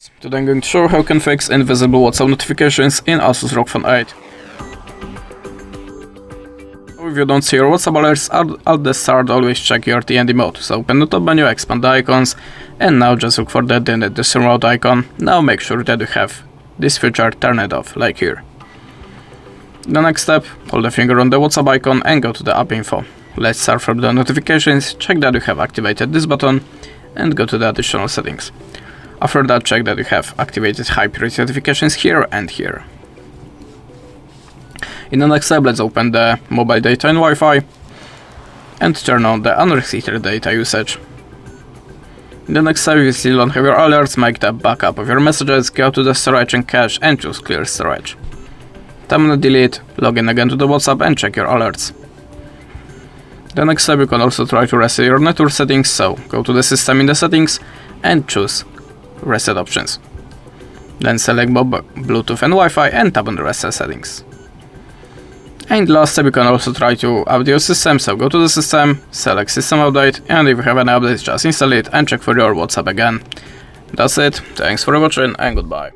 Today I'm going to show how you can fix invisible WhatsApp notifications in Asus Rog Phone 8. If you don't see your WhatsApp alerts at the start, always check your TND mode. So open the top menu, expand the icons, and now just look for the display mode icon. Now make sure that you have this feature turned off, like here. The next step, hold the finger on the WhatsApp icon and go to the app info. Let's start from the notifications, check that you have activated this button, and go to the additional settings. After that, check that you have activated high priority notifications here and here. In the next step, let's open the mobile data and Wi-Fi and turn on the unrestricted data usage. In the next step, if you still don't have your alerts, make the backup of your messages, go to the storage and cache and choose clear storage. Tap on delete, log in again to the WhatsApp and check your alerts. The next step, you can also try to reset your network settings, so go to the system in the settings and choose reset options. Then select both Bluetooth and Wi-Fi and tap on the reset settings. And last step, you can also try to update your system, so go to the system, select system update, and if you have any updates, just install it and check for your WhatsApp again. That's it, thanks for watching and goodbye.